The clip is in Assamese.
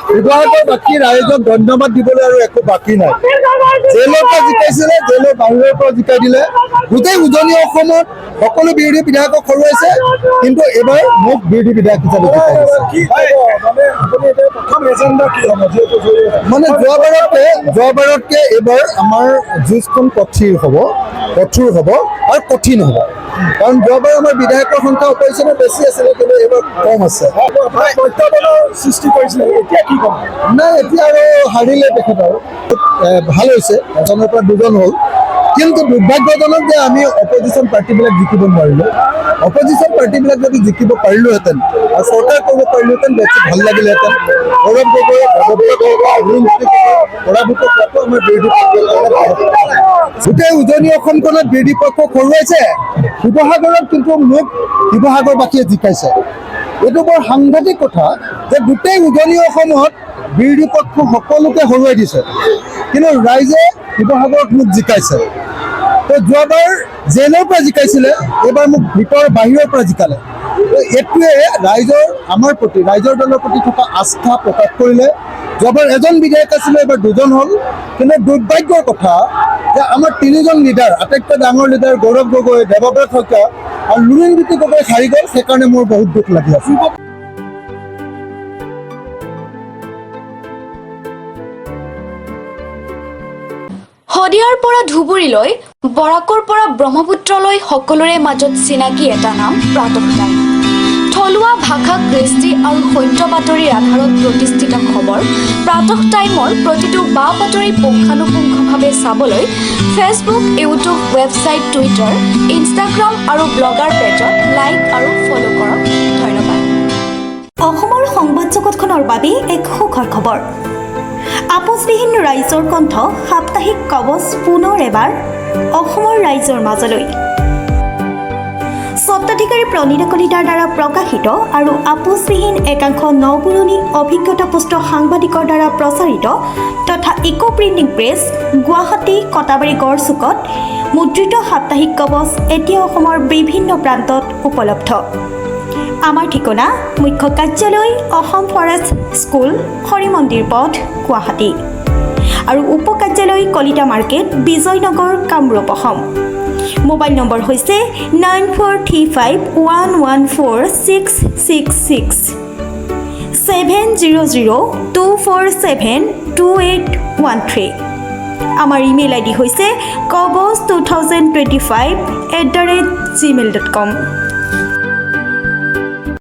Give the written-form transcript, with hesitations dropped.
শিৱসাগৰ বাকী ৰাইজক ধন্যবাদ দিবলৈ আৰু একো বাকী নাই। জেলৰ পৰা জিকাইছিলে, জেলৰ বাহিৰৰ পৰা জিকাই দিলে। গোটেই উজনি অসমত সকলো বিৰোধী বিধায়কক হৰুৱাইছে, কিন্তু এইবাৰ মোক বিৰোধী বিধায়ক হিচাপে মানে যোৱাবাৰতকে এইবাৰ আমাৰ যুঁজখন কঠোৰ হ'ব আৰু কঠিন হ'ব। কাৰণ যোৱাবাৰ আমাৰ বিধায়কৰ সংখ্যা অপজিশ্যনৰ বেছি আছিলে, কিন্তু এইবাৰ কম আছে। সৃষ্টি কৰিছিলে, এতিয়া কি ক'ম? নাই, এতিয়া আৰু হাৰিলে তেখেত আৰু ভাল হৈছে, এজনৰ পৰা দুজন হ'ল। কিন্তু দুৰ্ভাগ্যজনক যে আমি অপজিশ্যন পাৰ্টিবিলাক জিকিব নোৱাৰিলোঁ। অপজিশ্যন পাৰ্টিবিলাক যদি জিকিব পাৰিলোহেঁতেন আৰু চৰকাৰ কৰিব পাৰিলোহেঁতেন, বেছি ভাল লাগিলেহেঁতেন। গৌৰৱ গগৈ, পৰাভূত হোৱাটো আমাৰ বিৰোধী পক্ষৰ কাৰণে গোটেই উজনি অসমখনত বিৰোধী পক্ষক হৰুৱাইছে। শিৱসাগৰত কিন্তু মোক শিৱসাগৰবাসীয়ে জিকাইছে। এইটো বৰ সাংঘাতিক কথা যে গোটেই উজনি অসমত বিৰোধী পক্ষ সকলোকে হৰুৱাই দিছে, কিন্তু ৰাইজে শিৱসাগৰত মোক জিকাইছে। তো যোৱাবাৰ জেলৰ পৰা জিকাইছিলে, এইবাৰ মোক ভিতৰ বাহিৰৰ পৰা জিকালে। এইটোৱে আমাৰ প্ৰতি, ৰাইজৰ দলৰ প্ৰতি থকা আস্থা প্ৰকাশ কৰিলে। যোৱাবাৰ এজন বিধায়ক আছিলে, এইবাৰ দুজন হ'ল। কিন্তু দুৰ্ভাগ্যৰ কথা যে আমাৰ তিনিজন লিডাৰ, আটাইতকৈ ডাঙৰ লিডাৰ গৌৰৱ গগৈ, দেৱব্ৰত শইকীয়া আৰু লুৰিণজ্যোতি গগৈ হাৰি গ'ল। সেইকাৰণে মোৰ বহুত দুখ লাগি আছে। শদিয়াৰ পৰা ধুবুৰীলৈ, বৰাকৰ পৰা ব্ৰহ্মপুত্ৰলৈ সকলোৰে মাজত চিনাকি এটা নাম প্ৰাতঃ টাইম। থলুৱা ভাষা, কৃষ্টি আৰু সত্য বাতৰিৰ আধাৰত প্ৰতিষ্ঠিত খবৰ প্ৰাতঃ টাইমৰ প্ৰতিটো বা বাতৰি পুংখানুপুংখভাৱে চাবলৈ Facebook, YouTube, website, Twitter, Instagram আৰু ব্লগাৰ পেজত লাইক আৰু ফ'ল' কৰক। ধন্যবাদ। অসমৰ সংবাদ জগতখনৰ বাবে এক সুখৰ খবৰ। আপোচবিহীন ৰাইজৰ কণ্ঠ সাপ্তাহিক কবচ পুনৰ এবাৰ অসমৰ ৰাইজৰ মাজলৈ। স্বত্বাধিকাৰী প্ৰণীতা কলিতাৰ দ্বাৰা প্ৰকাশিত আৰু আপোচবিহীন একাংশ নপুৰণি অভিজ্ঞতাপুষ্ট সাংবাদিকৰ দ্বাৰা প্ৰচাৰিত তথা eco printing press, Guwahati, Katabari, গড়চুকত মুদ্ৰিত সাপ্তাহিক কবচ এতিয়া অসমৰ বিভিন্ন প্ৰান্তত উপলব্ধ। আমাৰ ঠিকনা মুখ্য কাৰ্যালয়, অসম ফৰেষ্ট স্কুল, হৰি মন্দিৰ পথ, গুৱাহাটী আৰু উপ কাৰ্যালয় Kalita market, Bijoynagar, Kamrup, Assam. Mobile number হৈছে 9435114666 70024722813। আমাৰ ইমেইল আইডি হৈছে kobos2025@gmail.com।